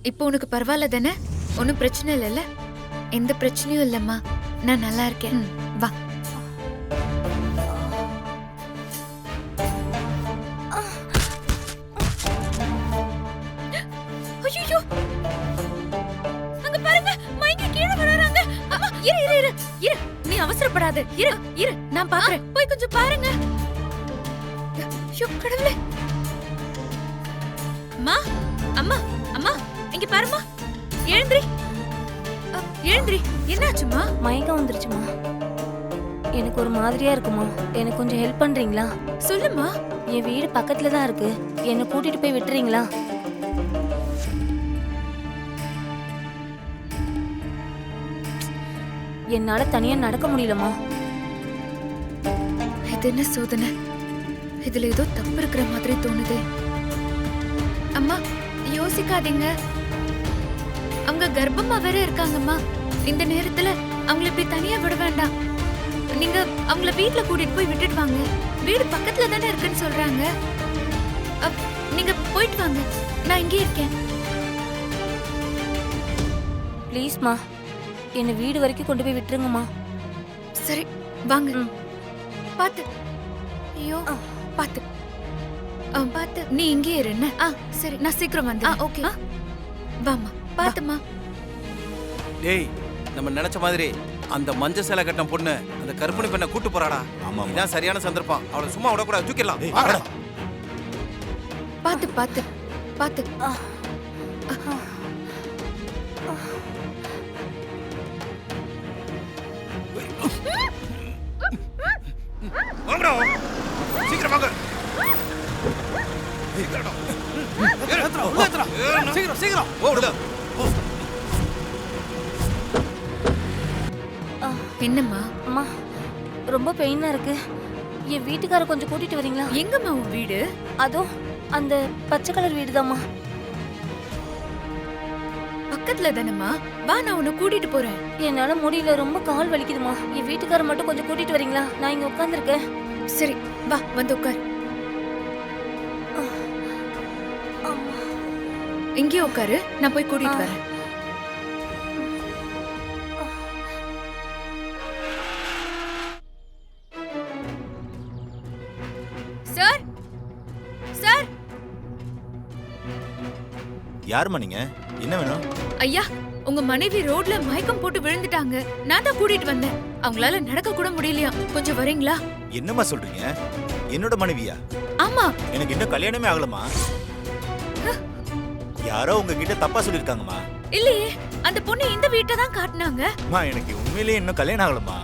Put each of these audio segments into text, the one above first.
இப்போ உனக்கு பரவாயில்ல தானே? ஒன்னும் பிரச்சனை இல்லைல்ல? எந்த பிரச்சனையும் இல்லம்மா, நான் நல்லா இருக்கேன். வா. ஐயோ, அங்க பாருங்க, மைக்கி கீழே விழுறாங்க. அம்மா, இரு இரு இரு இரு, நீ அவசரப்படாத. இரு இரு, நான் பாக்குறேன். போய் கொஞ்சம் பாருங்க. ஐயோ கடவுளே. அம்மா அம்மா அம்மா, இங்க பாருமா. எழுந்திரி எழுந்திரி. என்னாச்சுமா? மயக்கம் வந்துருச்சுமா. எனக்கு ஒரு மாதிரியா இருக்குமா. எனக்கு கொஞ்சம் ஹெல்ப் பண்றீங்களா? சொல்லுமா. என் வீடு பக்கத்துல தான் இருக்கு, என்னை கூட்டிட்டு போய் விட்டுறீங்களா? என்னால தனியா நடக்க முடியலமா. இது என்ன சோதனை? இதுல ஏதோ தப்பு இருக்கிற மாதிரி தோணுது. அம்மா யோசிக்காதீங்க, அவங்க கர்ப்பமா வேற இருக்காங்கம்மா. இந்த நேரத்துல அவங்கள இப்படி தனியா விட வேண்டாம். நீங்க அவங்கள வீட்ல கூட்டிட்டு போய் விட்டுட்டு வாங்க. வீடு பக்கத்துல தானே இருக்குன்னு சொல்றாங்க. நீங்க போயிட்டு வாங்க, நான் இங்கே இருக்கேன். ப்ளீஸ்மா, என்னை வீடு வரைக்கும் கொண்டு போய் விட்டுருங்கம்மா. சரி வாங்க. பாத்து. ஐயோ பாத்து பாத்து. நீ இங்கே இரு என்ன? சரி, நான் சீக்கிரம் வந்து. ஓகே, வாமா. பாத்துமா. டேய், நம்ம நினைச்ச மாதிரி அந்த மஞ்ச சேலை கட்டம் பொண்ணு அந்த கருப்பணி பெண்ணை கூட்டு போறாடா. ஆமா, இதான் சரியான சந்தர்ப்பம். அவளை சும்மா விடக்கூடாது, தூக்கிடலாம். பாத்து பாத்து பாத்து. சீக்கிரம் வாங்க. சீக்கிரம் சீக்கிரம் ஓடுடா. என்னம்மா? அம்மா, ரொம்ப பெயினா இருக்கு. என் வீட்டுக்கார கொஞ்சம் கூட்டிட்டு வரீங்களா? எங்கம்மா உன் வீடு? அதோ அந்த பச்சை கலர் வீடுதாம்மா. பக்கத்துல தானம்மா. வா, நான் உன்னை கூட்டிட்டு போறேன். என்னால முடியல, ரொம்ப கால் வலிக்குதுமா. என் வீட்டுக்கார மட்டும் கொஞ்சம் கூட்டிட்டு வரீங்களா? நான் இங்க உட்கார்ந்துருக்கேன். சரி வா, வந்து உட்கார். இங்கே உட்காரு, நான் போய் கூட்டிட்டு வரேன். Sir sir. யாருமா நீங்க? என்ன வேணும்? ஐயா, உங்க மனைவி ரோட்ல மயக்கம் போட்டு விழுந்துட்டாங்க. நான் தான் கூட்டிட்டு வந்தேன். அவங்களால நடக்க கூட முடியலையா. கொஞ்சம் வரீங்களா? என்னம்மா சொல்றீங்க? என்னோட மனைவியா? ஆமா. எனக்கு இன்னும் கல்யாணமே ஆகலமா. யாரோ உங்ககிட்ட தப்பா சொல்லிருக்காங்கம்மா. இல்லையே, அந்த பொண்ணு இந்த வீட்டை தான் காட்டினாங்க. அம்மா, எனக்கு உண்மையிலேயே இன்னும் கல்யாணம் ஆகலமா.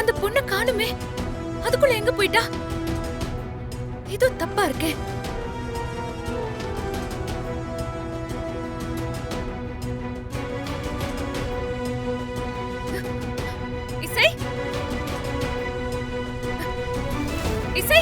அந்த பொண்ணு காணுமே. அதுக்குள்ள எங்க போயிட்டா? ஏதோ தப்பா இருக்கே. இசை, இசை.